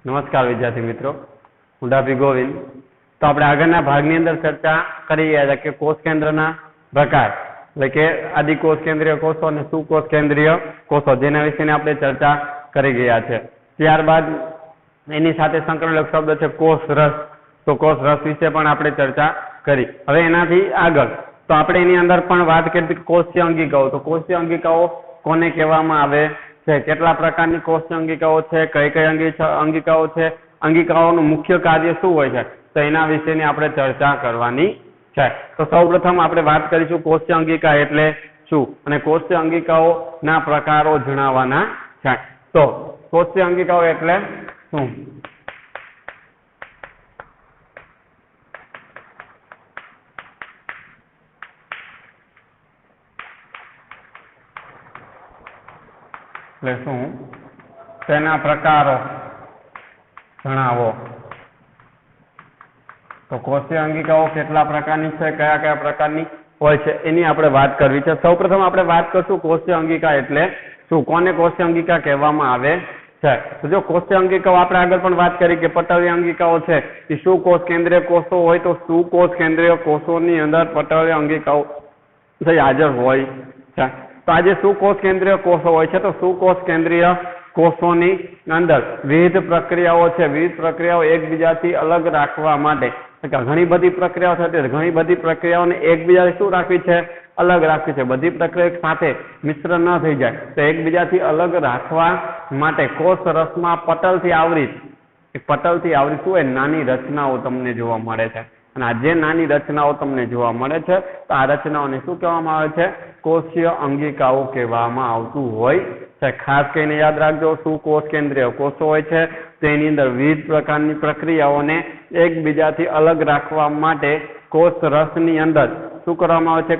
નમસ્કાર વિદ્યાર્થી મિત્રો, હું ડાભી ગોવિંદ. તો આપણે આગળના ભાગની અંદર ચર્ચા કરી રહ્યા હતા કે કોષ કેન્દ્રના પ્રકાર, એટલે કે આદિકોષ કેન્દ્રીય કોષો અને સુકોષ કેન્દ્રીય કોષો, જેના વિશેની આપણે ચર્ચા કરી ગયા છે. ત્યારબાદ એની સાથે સંકળાયેલો શબ્દ છે કોષ રસ. તો કોષ રસ વિશે પણ આપણે ચર્ચા કરી. હવે એનાથી આગળ તો આપણે એની અંદર પણ વાત કરી કોષીય અંગિકાઓ. તો કોષીય અંગિકાઓ કોને કહેવામાં આવે છે, કેટલા પ્રકારની કોષીય અંગિકાઓ છે, કઈ કઈ અંગિકાઓ છે, અંગિકાઓનું મુખ્ય કાર્ય શું હોય છે, તો એના વિશેની આપણે ચર્ચા કરવાની છે. તો સૌપ્રથમ આપણે વાત કરીશું કોષીય અંગિકા એટલે શું અને કોષીય અંગિકાઓ ના પ્રકારો જણાવવાના છે. તો કોષીય અંગિકાઓ એટલે શું? એટલે શું, તેના પ્રકારો જણાવો. તો કોષીય અંગિકાઓ કેટલા પ્રકારની છે, કયા કયા પ્રકારની હોય છે, એની આપણે વાત કરવી છે. સૌપ્રથમ આપણે વાત કરશું કોષીય અંગિકા એટલે શું, કોને કોષીય અંગિકા કહેવામાં આવે છે. તો જો કોષીય અંગિકાઓ આપણે આગળ પણ વાત કરી કે પટલીય અંગિકાઓ છે એ સુકોષ કેન્દ્રીય કોષો હોય, તો સુકોષ કેન્દ્રીય કોષોની અંદર પટલીય અંગિકાઓ હાજર હોય છે. તો આજે સુકોષ કેન્દ્રીય કોષો હોય છે, તો સુકોષ કેન્દ્રીય કોષોની અંદર વિવિધ પ્રક્રિયાઓ છે. વિવિધ પ્રક્રિયાઓ એકબીજાથી અલગ રાખવા માટે ઘણી બધી પ્રક્રિયાઓ થતી, ઘણી બધી પ્રક્રિયાઓને એકબીજાથી શું રાખવી છે, અલગ રાખવી છે. બધી પ્રક્રિયા સાથે મિશ્ર ન થઈ જાય તો એકબીજાથી અલગ રાખવા માટે કોષ રસમાં પટલથી આવરિત શું હોય, નાની રચનાઓ તમને જોવા મળે છે. અને આ જે નાની રચનાઓ તમને જોવા મળે છે, તો આ રચનાઓને શું કહેવામાં આવે છે, કોષીય અંગિકાઓ કહેવામાં આવતું હોય છે. ખાસ કરીને યાદ રાખજો, સુકોષ કેન્દ્રીય કોષો હોય છે તેની અંદર વિવિધ પ્રકારની પ્રક્રિયાઓને એકબીજાથી અલગ રાખવા માટે કોષ રસની અંદર શું કરવામાં આવે છે,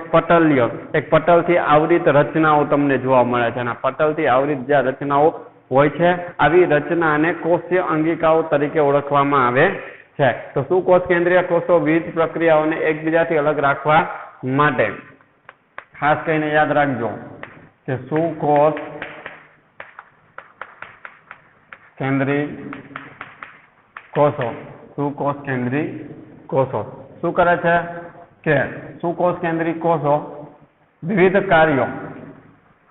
એક પટલથી આવરિત રચનાઓ તમને જોવા મળે છે. અને પટલથી આવરિત જે રચનાઓ હોય છે, આવી રચનાને કોષીય અંગિકાઓ તરીકે ઓળખવામાં આવે છે. તો સુકોષ કેન્દ્રીય કોષો વિવિધ પ્રક્રિયાઓને એકબીજાથી અલગ રાખવા માટે ખાસ કરીને યાદ રાખજો કે સુકોષ કેન્દ્રીય કોષો શું કરે છે કે સુકોષ કેન્દ્રીય કોષો વિવિધ કાર્યો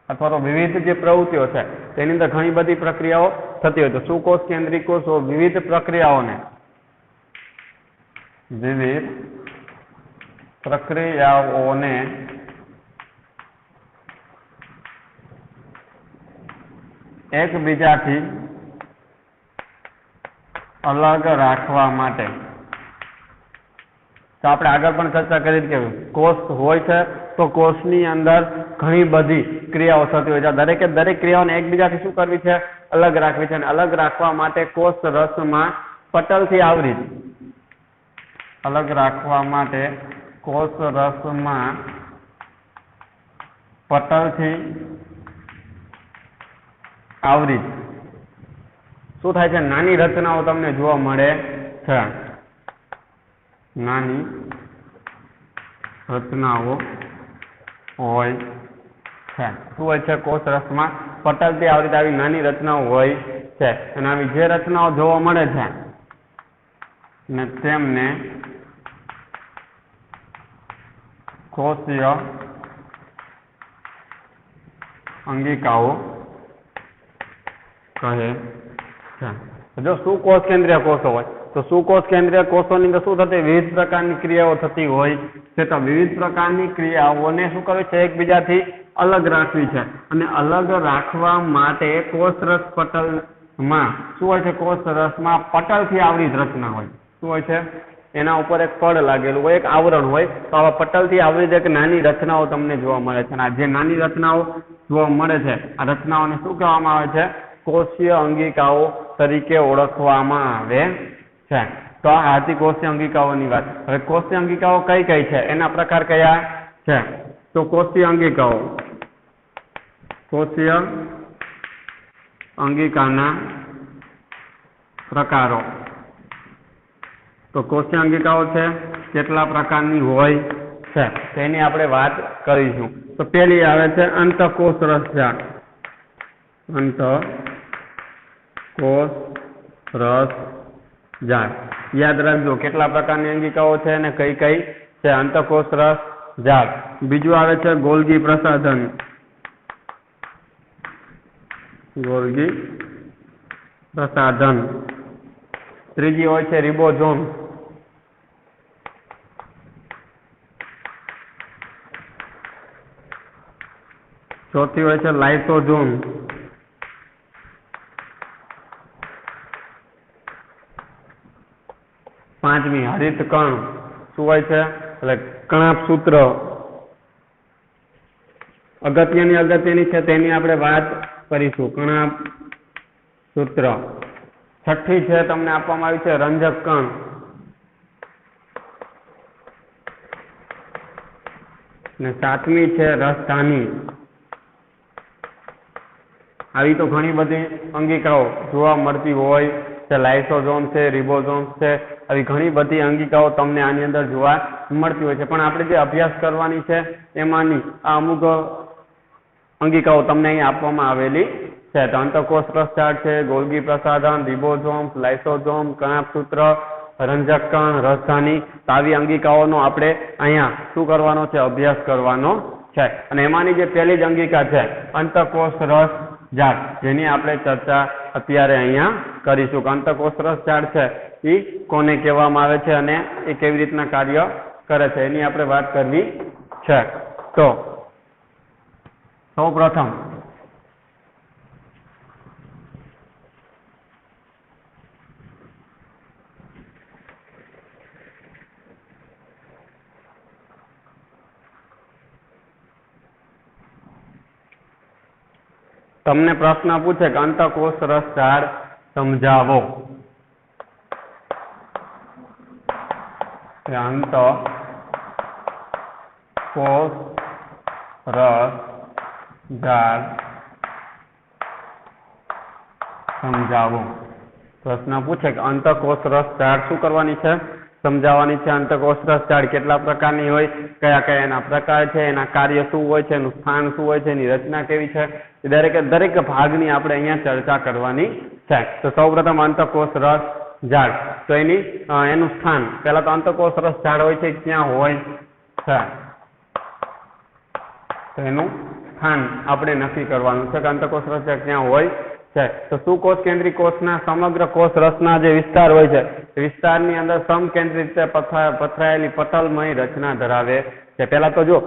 અથવા તો વિવિધ જે પ્રવૃત્તિઓ છે તેની અંદર ઘણી બધી પ્રક્રિયાઓ થતી હોય. તો સુકોષ કેન્દ્રીય કોષો વિવિધ પ્રક્રિયાઓને એકબીજાથી અલગ રાખવા માટે, તો આપણે આગળ પણ ચર્ચા કરી કે કોષ હોય છે તો કોષની અંદર ઘણી બધી ક્રિયાઓ થતી હોય છે. દરેકે દરેક ક્રિયાઓને એકબીજાથી શું કરવી છે, અલગ રાખવી છે. અને અલગ રાખવા માટે કોષ રસમાં પટલથી આવરિત અલગ રાખવા માટે કોષ રસમાં પટલથી આવરિત શું થાય છે, નાની રચનાઓ તમને જોવા મળે છે. નાની રચનાઓ હોય છે. શું હોય છે, કોષ રસમાં પટલથી આવરિત આવી નાની રચનાઓ હોય છે. અને આવી જે રચનાઓ જોવા મળે છે ને તેમને કોષીય અંગિકાઓ કહે છે. જો સુકોષ કેન્દ્રીય કોષો હોય તો સુકોષ કેન્દ્રીય કોષોની અંદર શું થતી, વિવિધ પ્રકારની ક્રિયાઓ થતી હોય છે. તો વિવિધ પ્રકારની ક્રિયાઓને શું કરવી છે, એકબીજાથી અલગ રાખવી છે. અને અલગ રાખવા માટે કોષ રસ પટલમાં શું હોય છે, કોષ રસમાં પટલથી આવરિત રચના હોય. શું હોય છે, એના ઉપર એક પડ લાગેલું હોય, એક આવરણ હોય. તો આવા પટલથી આવરિત એક નાની રચનાઓ તમને જોવા મળે છે. અને આ જે નાની રચનાઓ જોવા મળે છે, આ રચનાઓને શું કહેવામાં આવે છે, કોષીય અંગિકાઓ તરીકે ઓળખવામાં આવે છે. તો આ હતી કોષીય અંગિકાઓની વાત. હવે કોષીય અંગિકાઓ કઈ કઈ છે, એના પ્રકાર કયા છે? તો કોષીય અંગિકાના પ્રકારો. તો કોષીય અંગિકાઓ છે કેટલા પ્રકારની હોય છે તેની આપણે વાત કરીશું. તો પહેલી આવે છે અંતઃકોષ રસજાળ. અંતઃકોષ રસ ઝાડ. યાદ રાખજો કેટલા પ્રકારની અંગિકાઓ છે અને કઈ કઈ છે. અંતઃકોષ રસ ઝાડ. બીજું આવે છે ગોલ્ગી પ્રસાધન. ગોલ્ગી પ્રસાધન. ત્રીજી હોય છે રિબોઝોમ. ચોથી હોય છે લાઇસોઝોમ. પાંચમી હરિત કણ. શું હોય છે? એટલે કણાપ સૂત્ર. અગત્યની છે તેની આપણે વાત કરીશું. કણાપ સૂત્ર. છઠ્ઠી છે તમને આપવામાં આવી છે રંજક કણ. ને સાતમી છે રસધાની. આવી તો ઘણી બધી અંગિકાઓ જોવા મળતી હોય છે. લાઇસોઝોમ છે, રિબોઝોમ છે, આવી ઘણી બધી અંગિકાઓ તમને આની અંદર જોવા મળતી હોય છે. પણ આપણે જે અભ્યાસ કરવાની છે એમાંની આ અમુક અંગિકાઓ તમને અહીં આપવામાં આવેલી છે. તો અંતઃકોષ રસ ઝાડ છે, ગોલ્ગી પ્રસાધન, રિબોઝોમ, લાઇસોઝોમ, કણાપસૂત્ર, રંજક કણ, રસધાની. તો આવી અંગિકાઓનો આપણે અહીંયા શું કરવાનો છે? અભ્યાસ કરવાનો છે. અને એમાંની જે પહેલી જ અંગિકા છે અંતઃકોષ રસ ઝાડ, જેની આપણે ચર્ચા અત્યારે અહીંયા કરીશું કે અંતઃકોષ રસ ઝાડ છે એ કોને કહેવામાં આવે છે અને એ કેવી રીતના કાર્ય કરે છે એની આપણે વાત કરવી છે. તો સૌ પ્રથમ તમને પ્રશ્ન પૂછે કે અંતઃકોષ રસ ઝાડ સમજાવો. અંતઃકોષ રસ ઝાડ સમજાવો. પ્રશ્ન પૂછે કે અંતઃકોષ રસ ઝાડ શું કરવાની છે? સમજાવવાની છે. અંતઃકોષ રસ ઝાડ કેટલા પ્રકારની હોય, કયા કયા એના પ્રકાર છે, એના કાર્ય શું હોય છે, એનું સ્થાન શું હોય છે, એની રચના કેવી છે, એ દરેક ભાગની આપણે અહીંયા ચર્ચા કરવાની છે. તો સૌપ્રથમ અંતઃકોષ રસ ઝાડ. તો એનું સ્થાન પહેલા તો અંતઃકોષ રસ ઝાડ હોય છે ક્યાં હોય છે? તો એનું સ્થાન આપણે નક્કી કરવાનું છે કે અંતઃકોષ રસ ઝાડ ક્યાં હોય છે. તો સુકોષ કેન્દ્રી કોષના સમગ્ર કોષ રસના જે વિસ્તાર હોય છે એ વિસ્તારની અંદર સમકેન્દ્રિત રીતે પથરાયેલી પટલમય રચના ધરાવે છે. પહેલા તો જો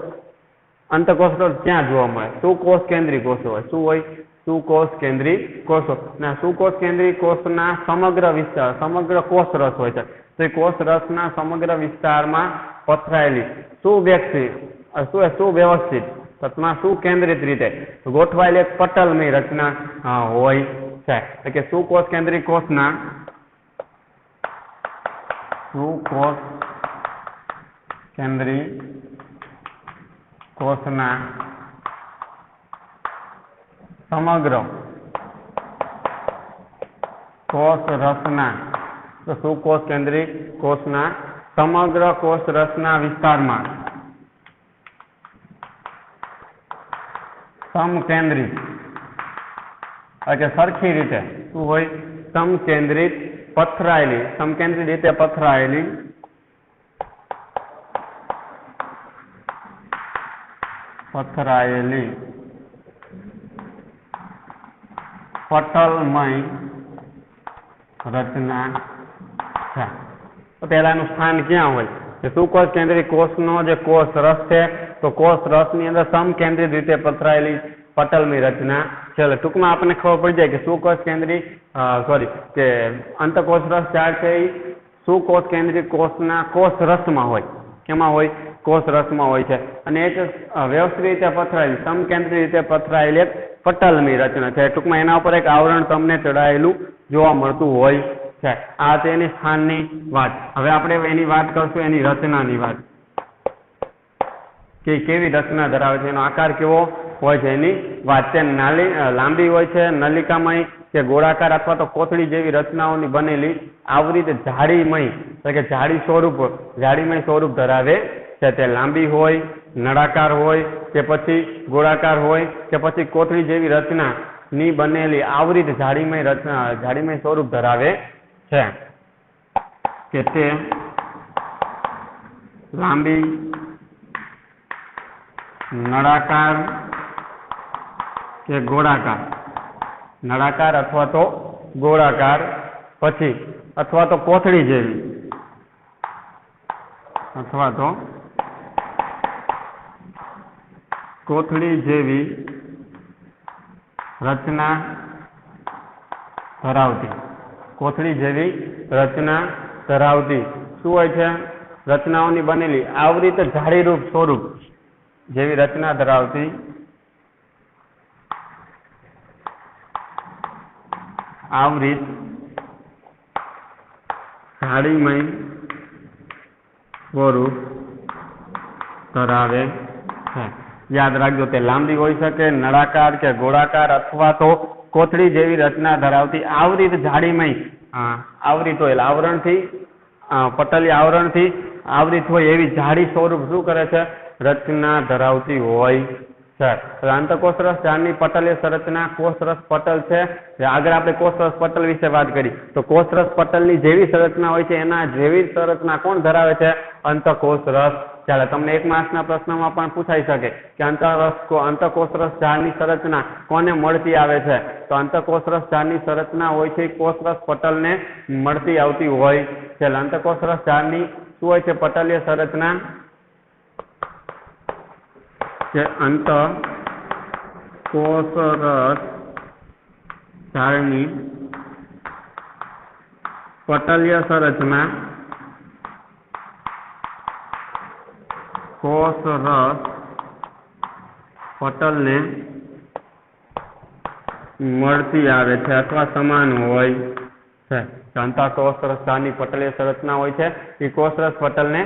અંતઃકોષ રસ ક્યાં જોવા મળે? સુકોષ કેન્દ્રી કોષો હોય. શું હોય? સુકોષ કેન્દ્રી કોષો. ના સુકોષ કેન્દ્રી કોષના સમગ્ર વિસ્તાર, સમગ્ર કોષ રસ હોય છે. તો એ કોષ રસના સમગ્ર વિસ્તારમાં પથરાયેલી સુવ્યવસ્થિત તથા સુકેન્દ્રિત રીતે ગોઠવાયેલી એક પટલમય રચના હોય છે. એટલે કે સુકોષ કેન્દ્રી કોષના સુકોષ કેન્દ્રી કોષના સમગ્ર કોષ રસના સુકોષ કેન્દ્રી કોષના સમગ્ર કોષ રસના વિસ્તારમાં સમકેન્દ્રિત એટલે સરખી રીતે શું હોય? સમકેન્દ્રિત પથરાયેલી, સમકેન્દ્રિત રીતે પથરાયેલી પટલમય રચના છે. તો પહેલાનું સ્થાન ક્યાં હોય? સુકોષ કેન્દ્રી કોષનો જે કોષ રસ છે તો કોષ રસની અંદર સમકેન્દ્રિત રીતે પથરાયેલી પટલમય રચના છે. એટલે ટૂંકમાં આપણને ખબર પડી જાય કે સુકોષ કેન્દ્રી કે અંતઃકોષ રસ ઝાડ છે એ સુકોષ કેન્દ્રી કોષના કોષ રસમાં હોય. કેમાં હોય? કોષ રસમાં હોય છે. અને એક વ્યવસ્થિત રીતે પથરાયેલી, સમકેન્દ્રિત રીતે પથરાયેલી એક પટલમય રચના છે. ટૂંકમાં એના ઉપર એક આવરણ તમને ચડાયેલું જોવા મળતું હોય છે. આ તેની સ્થાનની વાત. હવે આપણે એની વાત કરશું, એની રચનાની વાત કે કેવી રચના ધરાવે છે, એનો આકાર કેવો હોય છે એની વાત છે. લાંબી હોય છે, નલિકામય કે ગોળાકાર અથવા તો કોથળી જેવી રચનાઓની બનેલી આવૃત જાડીમય એટલે કે જાડીમય સ્વરૂપ ધરાવે છે. તે લાંબી હોય, નળાકાર હોય કે પછી ગોળાકાર હોય કે પછી કોથળી જેવી રચનાની બનેલી આવૃત જાડીમય સ્વરૂપ ધરાવે છે કે તે લાંબી, નળાકાર કે ગોળાકાર, નળાકાર અથવા તો ગોળાકાર, પછી અથવા તો કોથળી જેવી, અથવા તો કોથળી જેવી રચના ધરાવતી, કોથળી જેવી રચના ધરાવતી શું હોય છે? રચનાઓની બનેલી આવૃત જાળીરૂપ સ્વરૂપ જેવી રચના ધરાવતી આવૃત જાળીમય સ્વરૂપ ધરાવે છે. યાદ રાખજો, તે લાંબી હોઈ શકે, નળાકાર કે ગોળાકાર અથવા તો કોથળી જેવી રચના ધરાવતી આવૃત જાળીમય, આવૃત હોય આવરણથી, પટલીય આવરણથી આવૃત હોય એવી જાડી સ્વરૂપ શું કરે છે? રચના ધરાવતી હોય છે. અંતઃકોષરસ ઝાડની પટલીય સંરચના કોષરસ પટલ છે. આગળ આપણે કોષરસ પટલ વિશે વાત કરી તો કોષરસ પટલની જેવી સંરચના હોય છે એના જેવી સંરચના કોણ ધરાવે છે? અંતઃકોષરસ ઝાડ. તમને એક માર્ક્સના પ્રશ્નમાં પણ પૂછાઈ શકે કે અંતઃકોષરસ ઝાડની સંરચના કોને મળતી આવે છે? તો અંતઃકોષરસ ઝાડની સંરચના હોય છે કોષરસ પટલને મળતી આવતી હોય છે. અંતઃકોષરસ ઝાડની શું હોય છે? પટલીય સંરચના કે અંતઃકોષરસ ઝાડની પટલીય સંરચના કોષરસ પટલને મળતી આવે છે અથવા સમાન હોય છે. અંતઃકોષરસ ઝાડની પટલીય સંરચના હોય છે એ કોષરસ પટલને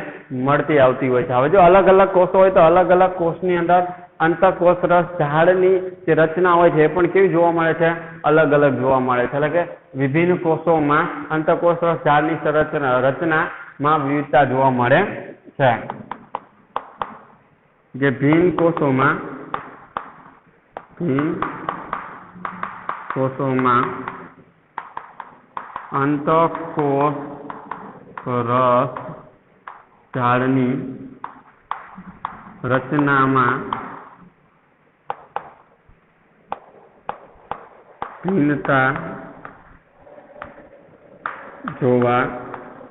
મળતી આવતી હોય છે. હવે જો અલગ અલગ કોષો હોય તો અલગ અલગ કોષની અંદર અંતઃકોષરસ ઝાડની જે રચના હોય છે એ પણ કેવી જોવા મળે છે? અલગ અલગ જોવા મળે છે. એટલે કે વિભિન્ન કોષોમાં અંતઃકોષરસ ઝાડની રચનામાં વિવિધતા જોવા મળે છે. જે ભિન્ન કોષોમાં અંતઃકોષરસ ઝાડની રચનામાં ભિન્નતા જોવા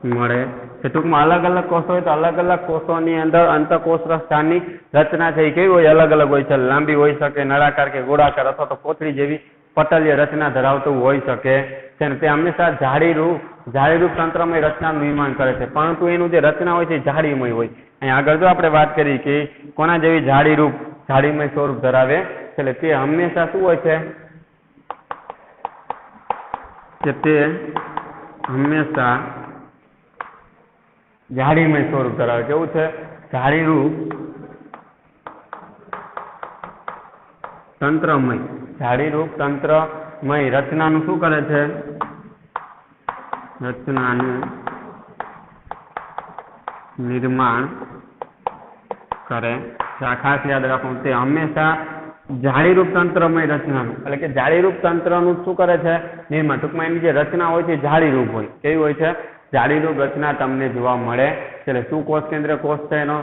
મળે છે. ટૂંકમાં અલગ અલગ કોષો હોય તો અલગ અલગ કોષોની અંદર અંતઃકોષરસ ઝાડની રચના છે એ કેવી હોય? અલગ અલગ હોય છે. લાંબી હોઈ શકે, નળાકાર કે ગોળાકાર અથવા તો કોથળી જેવી પટલીય રચના ધરાવતું હોઈ શકે છે. તે હંમેશા જાળીરૂપ તંત્રમય રચનાનું નિર્માણ કરે છે, પરંતુ એનું જે રચના હોય છે એ જાળીમય હોય. અહીં આગળ જો આપણે વાત કરી કે કોના જેવી જાળીમય સ્વરૂપ ધરાવે એટલે તે હંમેશા શું હોય છે? કે તે હંમેશા જાળીમય સ્વરૂપ ધરાવે. કેવું છે? જાળીરૂપ તંત્રમય, જાળીરૂપ તંત્રમય રચનાનું શું કરે છે? રચનાનું નિર્માણ કરે છે. આ ખાસ યાદ રાખવું, તે હંમેશા જાળીરૂપ તંત્રમય રચનાનું એટલે કે જાળીરૂપ તંત્રનું શું કરે છે? નિર્માણ. ટૂંકમાં એની જે રચના હોય છે જાળીરૂપ હોય. કેવી હોય છે? જાળીરૂપ રચના તમને જોવા મળે છે. એટલે શું કોષ કેન્દ્ર કોષ છે એનો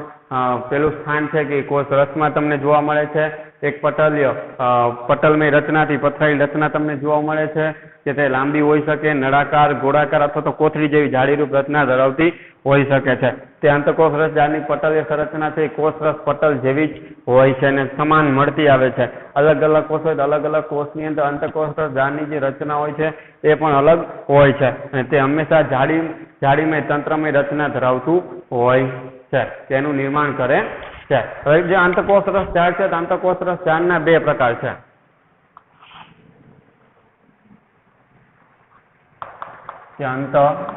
પેલું સ્થાન છે કે કોષ રસમાં તમને જોવા મળે છે. એક પટલમય રચનાથી પથરાયેલી રચના તમને જોવા મળે છે કે તે લાંબી હોઈ શકે, નળાકાર, ગોળાકાર અથવા તો કોથળી જેવી જાળીરૂપ રચના ધરાવતી હોઈ શકે છે. તે અંતઃકોષરસ ઝાડની પટલીય સંરચના છે કોષરસ પટલ જેવી જ હોય છે અને સમાન મળતી આવે છે. અલગ અલગ કોષ હોય તો અલગ અલગ કોષની અંદર અંતઃકોષરસ ઝાડની જે રચના હોય છે એ પણ અલગ હોય છે અને તે હંમેશા જાળીમય તંત્રમય રચના ધરાવતું હોય છે. તેનું નિર્માણ કરે છે. હવે જે અંતઃકોષરસ ઝાડ છે અંતઃકોષરસ ઝાડના બે પ્રકાર છે. કે અંતઃકોષરસ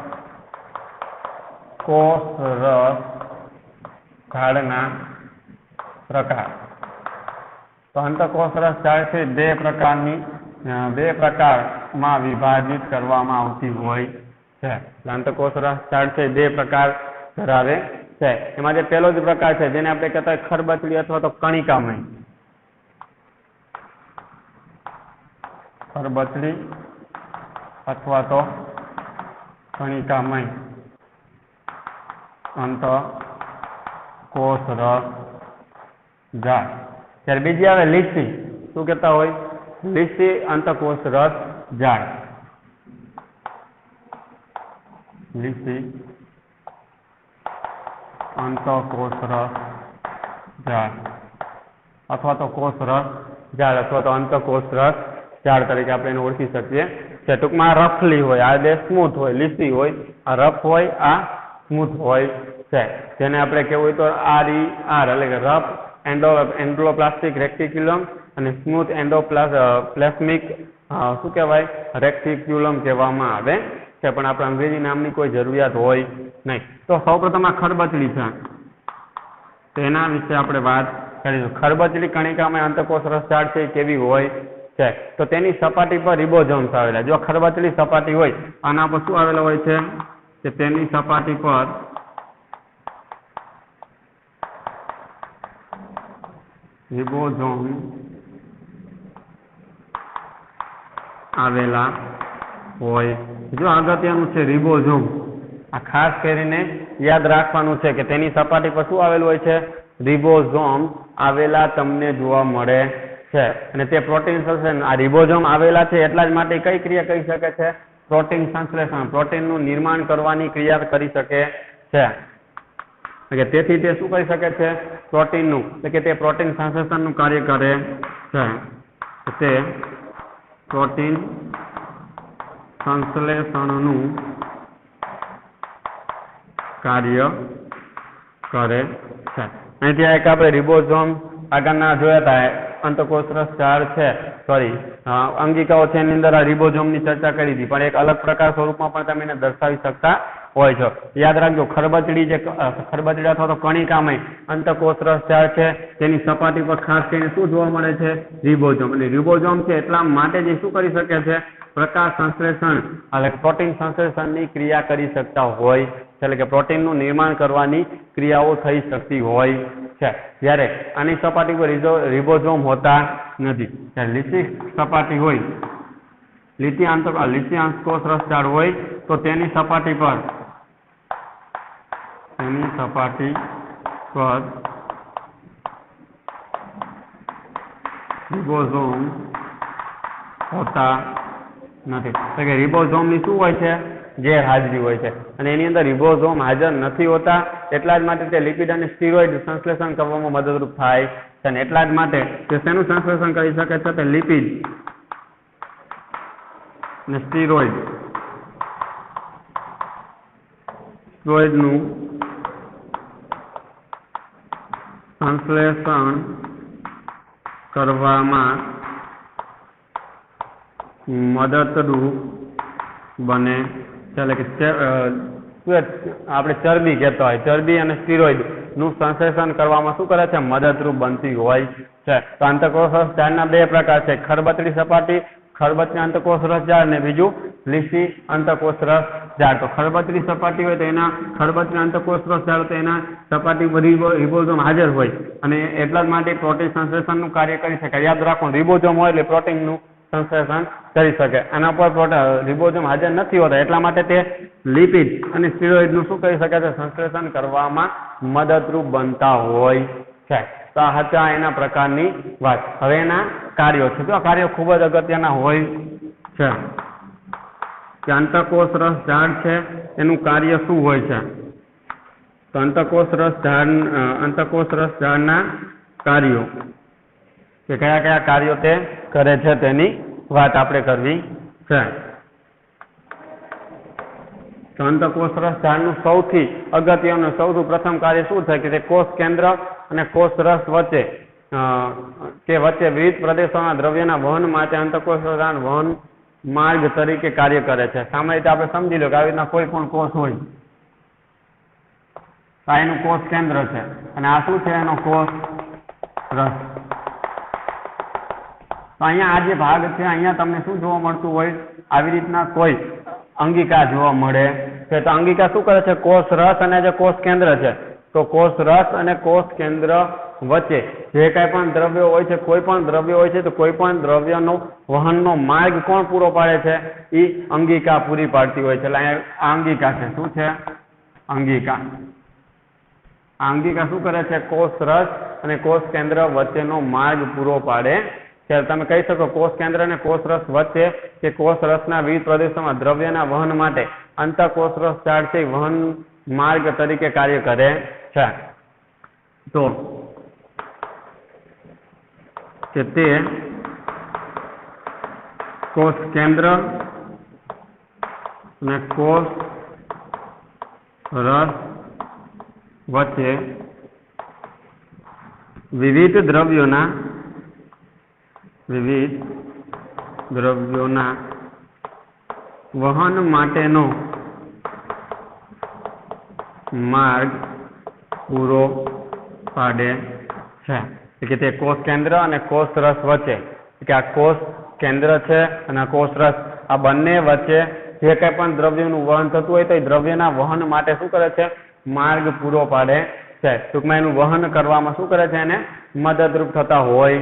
ઝાડના પ્રકાર. તો અંતઃકોષરસ ઝાડ છે બે પ્રકારમાં વિભાજિત કરવામાં આવતી હોય છે. અંતઃકોષરસ ઝાડ છે બે પ્રકાર ધરાવે છે. એમાં જે પહેલો જ પ્રકાર છે જેને આપણે કહેતા હોય ખરબચડી અથવા તો કણિકામય. ખરબચડી અથવા તો કણિકામય અંતઃકોષ રસ જાળ. ત્યારે બીજી આવે લીસી. શું કહેતા હોય? લીસી અંતઃકોષ રસ જાળ. લીસી અંતઃકોષ રસ જાળ અથવા તો કોષ રસ જાળ અથવા તો અંતઃકોષ રસ જાળ તરીકે આપણે એને ઓળખી શકીએ છે. ટૂંકમાં રફલી હોય, આ બે સ્મૂથ હોય, લીસી હોય, આ રફ હોય, આ સ્મૂથ હોય છે. જેને આપણે કેવું હોય તો RER એટલે કે રફ એન્ડોપ્લાસ્ટિક રેક્ટિક્યુલમ અને સ્મૂથ એન્ડોપ્લાસ્મિક શું કહેવાય? રેક્ટિક્યુલમ કહેવામાં આવે છે. પણ આપણે અંગ્રેજી નામની કોઈ જરૂરિયાત હોય નહીં. તો સૌપ્રથમ આ ખરબચડી છે, તેના વિશે આપણે વાત કરીશું. ખરબચડી કણિકામાં અંતઃકોષ રસ જાળ છે કેવી હોય છે? તો તેની સપાટી પર રિબોઝોમ્સ આવેલા. જો ખરબચડી સપાટી હોય, આના પર શું આવેલા હોય છે? કે તેની સપાટી પર રિબોઝોમ આવેલા હોય. જો અગત્યનું છે રિબોઝોમ, આ ખાસ કરીને યાદ રાખવાનું છે કે તેની સપાટી પર શું આવેલું હોય છે? રિબોઝોમ આવેલા તમને જોવા મળે છે. અને તે પ્રોટીન સંશ્લેષણ, આ રિબોઝોમ આવેલા છે એટલા જ માટે કઈ ક્રિયા કરી શકે છે? પ્રોટીન સંશ્લેષણ, પ્રોટીનનું નિર્માણ કરવાની ક્રિયા કરી શકે છે. તેથી તે શું કરી શકે છે? પ્રોટીનનું, એટલે કે તે પ્રોટીન સંશ્લેષણનું કાર્ય કરે છે. તે પ્રોટીન સંશ્લેષણનું કાર્ય કરે છે. અહીંથી એક આપણે રિબોઝોમ આગળના જોયા હતા, અંતઃકોષ રસ જાળ છે, અંગિકાઓ છે, એની અંદર આ રિબોઝોમની ચર્ચા કરી હતી. પણ એક અલગ પ્રકાર સ્વરૂપમાં પણ તમે એને દર્શાવી શકતા હોય છો. યાદ રાખજો, ખરબચડી અથવા તો કણિકામય અંતઃકોષ રસ જાળ છે, તેની સપાટી પર ખાસ કરીને શું જોવા મળે છે? રિબોઝોમ. અને રિબોઝોમ છે એટલા માટે જે શું કરી શકે છે? પ્રકાશ સંશ્લેષણ એટલે પ્રોટીન સંશ્લેષણની ક્રિયા કરી શકતા હોય છે. એટલે કે પ્રોટીનનું નિર્માણ કરવાની ક્રિયાઓ થઈ શકતી હોય છે. જ્યારે આની સપાટી પર રિબોઝોમ હોતા નથી. જ્યારે લીસી સપાટી હોય, લીસી અંતઃકોષ રસ જાળ હોય તો તેની સપાટી પર રિબોઝોમ હોતા નથી. એટલે કે રિબોઝોમની શું હોય છે? ગેરહાજરી હોય છે. અને એની અંદર રિબોઝોમ હાજર નથી હોતા એટલા જ માટે તે લિપિડ અને સ્ટીરોઇડ સંશ્લેષણ કરવામાં મદદરૂપ થાય છે. અને એટલા જ માટે તે શેનું સંશ્લેષણ કરી શકે છે? તે લિપિડ અને સ્ટીરોઇડનું સંશ્લેષણ કરવામાં મદદરૂપ બને છે. એટલે કે આપણે ચરબી કહેતા હોય, ચરબી અને સ્ટીરોઇડ નું સંશ્લેષણ કરવામાં શું કરે છે? મદદરૂપ બનતી હોય છે. તો અંતઃકોષ રસ જાળના બે પ્રકાર છે, ખરબચડી સપાટી, ખરબચડી અંતઃકોષ રસ જાળ, અને બીજું લીસી અંતઃકોષ રસ જાળ. તો ખરબચડી સપાટી હોય તો એના ખરબચડી અંતઃકોષ રસ જાળ તો એના સપાટી પર રિબોઝોમ હાજર હોય અને એટલા જ માટે પ્રોટીન સંશ્લેષણનું કાર્ય કરી શકાય. યાદ રાખો, રિબોઝોમ હોય એટલે પ્રોટીનનું સંશ્લેષણ કરી શકે. આના પર રિબોઝોમ હાજર નથી હોતા એટલા માટે તે લિપિડ અને સ્ટીરોઇડનું શું કરી શકે છે? સંશ્લેષણ કરવામાં મદદરૂપ બનતા હોય છે. તો આ હતા એના પ્રકારની વાત. હવે એના કાર્યો છે. તો આ કાર્યો ખૂબ જ અગત્યના હોય છે. કે અંતઃકોષ રસ જાળ છે એનું કાર્ય શું હોય છે? તો અંતઃકોષ રસ જાળના કાર્યો કે કયા કયા કાર્યો તે કરે છે તેની વાત આપણે કરવી છે. તો અંતઃકોષ રસ જાળનું સૌથી અગત્યનું સૌથી પ્રથમ કાર્ય શું થાય? કે તે કોષ કેન્દ્ર અને કોષ રસ વચ્ચે વિવિધ પ્રદેશોના દ્રવ્યના વહન માટે અંતઃકોષ રસ જાળ વહન માર્ગ તરીકે કાર્ય કરે છે. સામાન્ય રીતે આપણે સમજી લો કે આવી રીતના કોઈ પણ કોષ હોય, આ એનું કોષ કેન્દ્ર છે અને આ શું છે? એનો કોષ રસ. તો અહીંયા આ જે ભાગ છે, અહીંયા તમને શું જોવા મળતું હોય? આવી રીતના કોઈ અંગિકા જોવા મળે છે. તો અંગિકા શું કરે છે? કોષ રસ અને જે કોષ કેન્દ્ર છે, તો કોષ રસ અને કોષ કેન્દ્ર વચ્ચે જે કાંઈ પણ દ્રવ્યો હોય છે, કોઈ પણ દ્રવ્ય હોય છે, તો કોઈ પણ દ્રવ્યનો વહનનો માર્ગ કોણ પૂરો પાડે છે? એ અંગિકા પૂરી પાડતી હોય છે. એટલે અહીંયા આ અંગિકા છે. શું છે? અંગિકા. આ અંગિકા શું કરે છે? કોષ રસ અને કોષ કેન્દ્ર વચ્ચેનો માર્ગ પૂરો પાડે છે. તમે કહી શકો કોષ કેન્દ્ર અને કોષ રસ વચ્ચે કે કોષ રસના વિવિધ પ્રદેશોમાં દ્રવ્યના વહન માટે અંતઃકોષ રસ ઝાડ છે વહન માર્ગ તરીકે કાર્ય કરે છે. તો કે તે કોષ કેન્દ્ર અને કોષ રસ વચ્ચે વિવિધ દ્રવ્યોના વહન માટેનો માર્ગ પૂરો પાડે છે. કે તે કોષ કેન્દ્ર અને કોષ રસ વચ્ચે કે આ કોષ કેન્દ્ર છે અને આ કોષ રસ આ બંને વચ્ચે જે કંઈ પણ દ્રવ્યનું વહન થતું હોય તો એ દ્રવ્યના વહન માટે શું કરે છે? માર્ગ પૂરો પાડે છે. ટૂંકમાં એનું વહન કરવામાં શું કરે છે? એને મદદરૂપ થતા હોય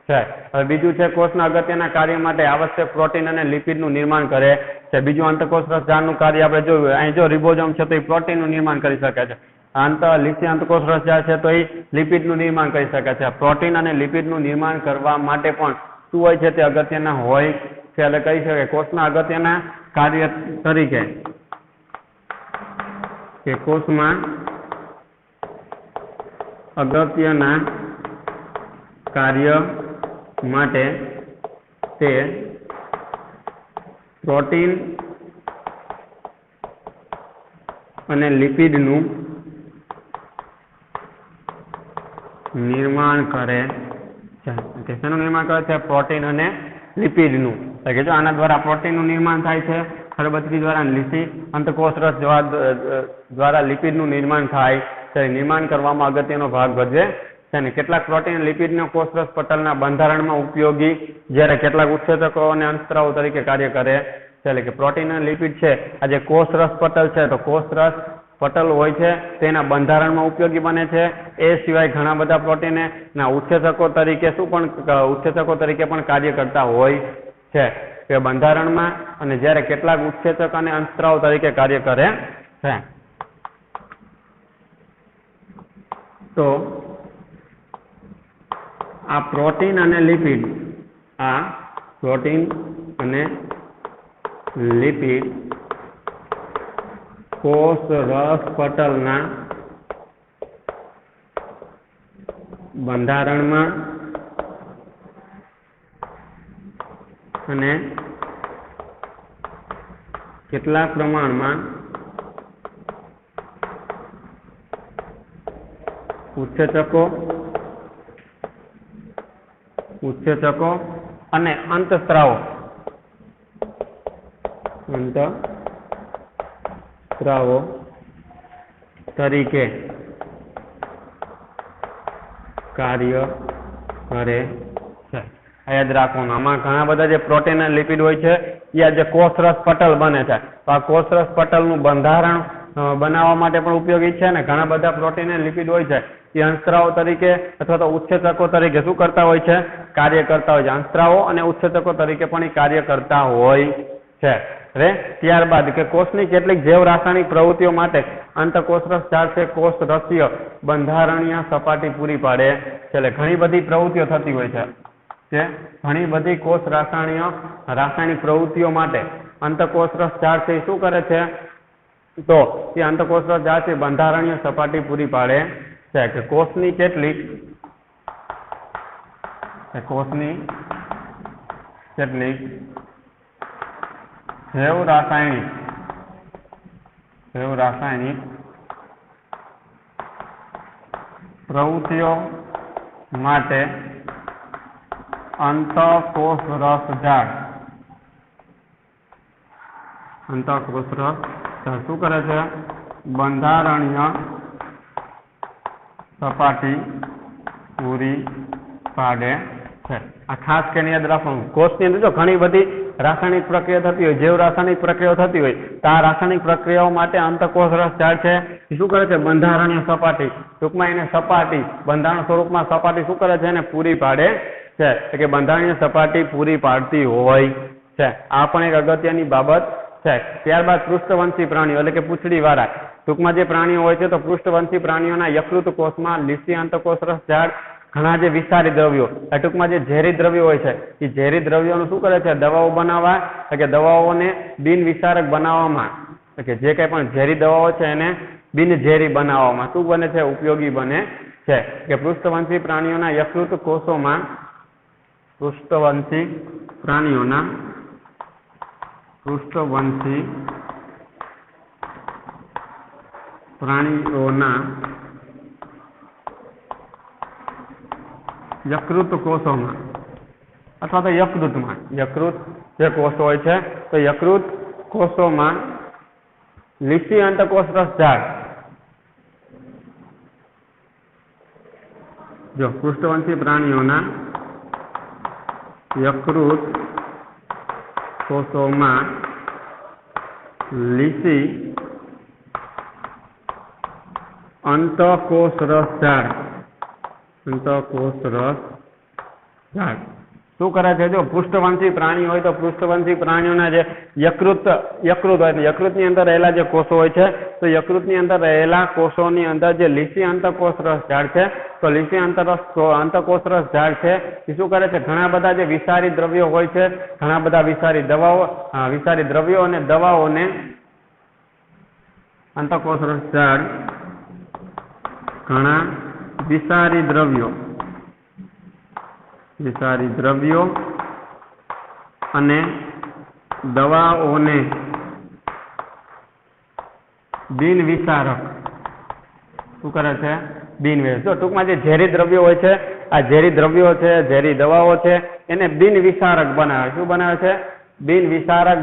છે. હવે બીજું છે કોષના અગત્યના કાર્ય માટે આવશ્યક પ્રોટીન અને લિપિડનું નિર્માણ કરે છે. બીજું અંતઃકોષ રસ ઝાડનું કાર્ય આપણે જોયું. અહીં જો રિબોઝોમ છે તો એ પ્રોટીનનું નિર્માણ કરી શકે છે. અંતઃકોષ રસ ઝાડ છે તો એ લિપિડનું નિર્માણ કરી શકે છે. પ્રોટીન અને લિપિડનું નિર્માણ કરવા માટે પણ શું હોય છે? તે અગત્યના હોય છે. એટલે કહી શકાય કોષના અગત્યના કાર્ય તરીકે કે કોષમાં અગત્યના કાર્ય માટે તે પ્રોટીન અને લિપિડનું નિર્માણ કરે છે. શેનું નિર્માણ કરે છે? પ્રોટીન અને લિપિડનું. કે જો આના દ્વારા પ્રોટીનનું નિર્માણ થાય છે, ખરબચડી દ્વારા અંતઃકોષ રસ દ્વારા લિપિડનું નિર્માણ થાય છે. નિર્માણ કરવામાં અગત્યનો ભાગ ભજવે છે ને કેટલાક પ્રોટીન અને લિપિડનો કોષ રસ પટલના બંધારણમાં ઉપયોગી, જ્યારે કેટલાક ઉત્સેચકો અને અંતસ્ત્રાવો તરીકે કાર્ય કરે છે. એટલે કે પ્રોટીન અને લિપિડ છે આ જે કોષ રસ પટલ છે તો કોષ રસ પટલ હોય છે તેના બંધારણમાં ઉપયોગી બને છે. એ સિવાય ઘણા બધા પ્રોટીન ના ઉત્સેચકો તરીકે પણ કાર્ય કરતા હોય છે કે બંધારણમાં, અને જ્યારે કેટલાક ઉત્સેચક અને અંતસ્ત્રાવો તરીકે કાર્ય કરે છે. તો આ પ્રોટીન અને લિપિડ કોષ રસ પટલના બંધારણમાં અને કેટલાક પ્રમાણમાં ઉત્સેચકો અને અંતસ્ત્રાવો તરીકે કાર્ય કરે છે. યાદ રાખવાનું આમાં ઘણા બધા જે પ્રોટીન અને લિપિડ હોય છે એ જે કોષરસ પટલ બને છે. તો આ કોષરસ પટલનું બંધારણ બનાવવા માટે પણ ઉપયોગી છે ને ઘણા બધા પ્રોટીન અને લિપિડ હોય છે એ અંતસ્ત્રાવો તરીકે અથવા તો ઉત્સેચકો તરીકે શું કરતા હોય છે? કાર્ય કરતા હોય છે. અંતસ્ત્રાવો અને ઉત્સેચકો તરીકે પણ એ કાર્ય કરતા હોય છે. ત્યારબાદ કે કોષની કેટલીક જૈવ રાસાયણિક પ્રવૃત્તિઓ માટે અંતઃકોષરસ ઝાડ છે કોષ રસીય બંધારણીય સપાટી પૂરી પાડે છે. એટલે ઘણી બધી પ્રવૃત્તિઓ થતી હોય છે કે ઘણી બધી કોષ રાસાયણિક પ્રવૃત્તિઓ માટે અંતઃકોષરસ ઝાડ છે શું કરે છે? તો એ અંતઃકોષરસ ઝાડ છે બંધારણીય સપાટી પૂરી પાડે છે કે કોષની કેટલીક જૈવ રાસાયણિક પ્રવૃત્તિઓ માટે અંતઃકોષરસ ઝાડ શું કરે છે? બંધારણીય સપાટી પૂરી પાડે છે. આ ખાસ કરીને યાદ રાખવાનું કોષની અંદર જો ઘણી બધી રાસાયણિક પ્રક્રિયા થતી હોય, જેવ રાસાયણિક પ્રક્રિયાઓ થતી હોય તો આ રાસાયણિક પ્રક્રિયાઓ માટે અંતઃકોષ રસ ઝાડ છે એ શું કરે છે? બંધારણીય સપાટી, ટૂંકમાં એને સપાટી, બંધારણ સ્વરૂપમાં સપાટી શું કરે છે? એને પૂરી પાડે છે, કે બંધારણીય સપાટી પૂરી પાડતી હોય છે. આ પણ એક અગત્યની બાબત છે. ત્યારબાદ પૃષ્ઠવંશી પ્રાણીઓ એટલે કે પૂંછડી વાળા, ટૂંકમાં જે પ્રાણીઓ હોય છે તો પૃષ્ઠવંશી પ્રાણીઓના યકૃત કોષમાં લીસી અંતઃકોષ રસ ઝાડ ઘણા જે વિષારી દ્રવ્યો, ટૂંકમાં જે ઝેરી દ્રવ્યો હોય છે એ ઝેરી દ્રવ્યોનું શું કરે છે? દવાઓ બનાવવા, કે દવાઓને બિનવિષારક બનાવવામાં, કે જે કંઈ પણ ઝેરી દવાઓ છે એને બિનઝેરી બનાવવામાં શું બને છે? ઉપયોગી બને છે. કે પૃષ્ઠવંશી પ્રાણીઓના યકૃત કોષોમાં, પૃષ્ઠવંશી પ્રાણીઓના યકૃત કોષોમાં અથવા તો યકૃતમાં, યકૃત જે કોષો હોય છે તો યકૃત કોષોમાં લીસી અંતઃકોષ રસ ઝાડ, જો પૃષ્ઠવંશી પ્રાણીઓના યકૃત કોષોમાં લીસી અંતઃકોષ રસ ઝાડ, અંતઃકોષ રસ ઝાડ શું કરે છે? જો પૃષ્ઠવંશી પ્રાણી હોય તો પૃષ્ઠવંશી પ્રાણીઓના જે યકૃત હોય, યકૃતની અંદર રહેલા જે કોષો હોય છે તો યકૃતની અંદર રહેલા કોષોની અંદર જે લીસી અંતઃકોષ રસ ઝાડ છે તો લીસી અંતઃકોષ રસ ઝાડ છે એ શું કરે છે? ઘણા બધા જે વિષારી દ્રવ્યો હોય છે, ઘણા બધા વિષારી દ્રવ્યો અને દવાઓને અંતઃકોષ રસ ઝાડ ઘણા વિષારી દ્રવ્યો અને દવાઓને બિનવિષારક શું કરે છે? બિનવિષારક. તો ટૂંકમાં જે ઝેરી દ્રવ્યો હોય છે, આ ઝેરી દ્રવ્યો છે, ઝેરી દવાઓ છે એને બિનવિષારક બનાવે. શું બનાવે છે? બિનવિષારક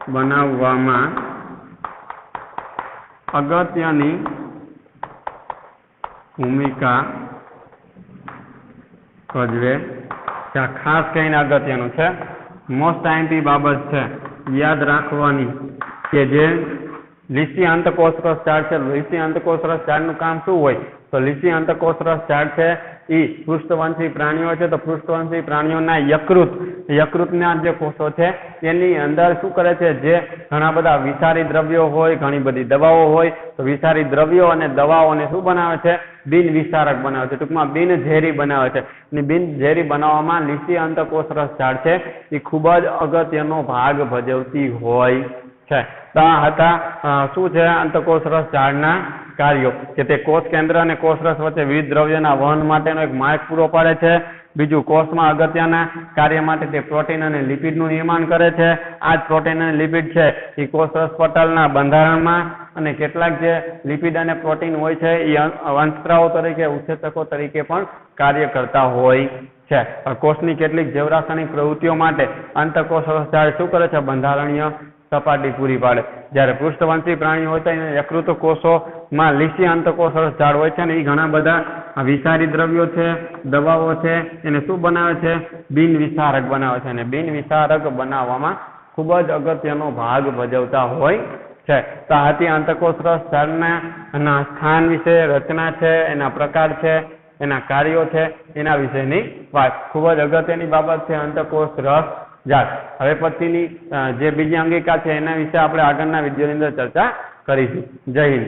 બનાવવામાં અગત્યની ભૂમિકા ભજવે છે. આ ખાસ કહીને અગત્યનું છે, મોસ્ટ આઈમ્પી બાબત છે યાદ રાખવાની, કે જે લીસી અંતઃકોષ રસ ઝાડ છે, લીસી અંતઃકોષ રસ ઝાડનું કામ શું હોય? તો લીસી અંતઃકોષ રસ ઝાડ છે એ પૃષ્ઠવંશી પ્રાણીઓ છે તો પૃષ્ઠવંશી પ્રાણીઓના યકૃતના જે કોષો છે એની અંદર શું કરે છે? જે ઘણા બધા વિષારી દ્રવ્યો હોય, ઘણી બધી દવાઓ હોય તો વિષારી દ્રવ્યો અને દવાઓને શું બનાવે છે? બિનવિષારક બનાવે છે, ટૂંકમાં બિનઝેરી બનાવે છે. અને બિનઝેરી બનાવવામાં લીસી અંતઃકોષ રસ ઝાડ છે એ ખૂબ જ અગત્યનો ભાગ ભજવતી હોય છે. તો આ હતા શું છે? અંતઃકોષ રસ ઝાડના કાર્યો, કે તે કોષ કેન્દ્ર અને કોષ રસ વચ્ચે વિવિધ દ્રવ્યોના વહન માટેનો એક માર્ગ પૂરો પાડે છે. બીજું, કોષમાં અગત્યના કાર્ય માટે તે પ્રોટીન અને લિપિડનું નિર્માણ કરે છે. આ જ પ્રોટીન અને લિપિડ છે એ કોષ રસ પટલના બંધારણમાં અને કેટલાક જે લિપિડ અને પ્રોટીન હોય છે એ અંતસ્ત્રાવો તરીકે, ઉત્સેચકો તરીકે પણ કાર્ય કરતા હોય છે. કોષની કેટલીક જૈવરાસાયણિક પ્રવૃત્તિઓ માટે અંતઃકોષ રસ ઝાડ શું કરે છે? બંધારણીય સપાટી પૂરી પાડે. જ્યારે પૃષ્ઠવંશી પ્રાણીઓ હોય છે યકૃત કોષોમાં લીસી અંતઃકોષ રસ ઝાડ હોય છે ને એ ઘણા બધા વિષારી દ્રવ્યો છે, દવાઓ છે એને શું બનાવે છે? બિનવિષારક બનાવે છે. અને બિનવિષારક બનાવવામાં ખૂબ જ અગત્યનો ભાગ ભજવતા હોય છે. તો આ હતી અંતઃકોષ રસ ઝાડના સ્થાન વિશે, રચના છે, એના પ્રકાર છે, એના કાર્યો છે, એના વિશેની વાત. ખૂબ જ અગત્યની બાબત છે અંતઃકોષ રસ ઝાડ. હવે પછીની જે બીજી અંગિકા છે એના વિશે આપણે આગળના વિડીયોની અંદર ચર્ચા કરીશું. જય હિન્દ.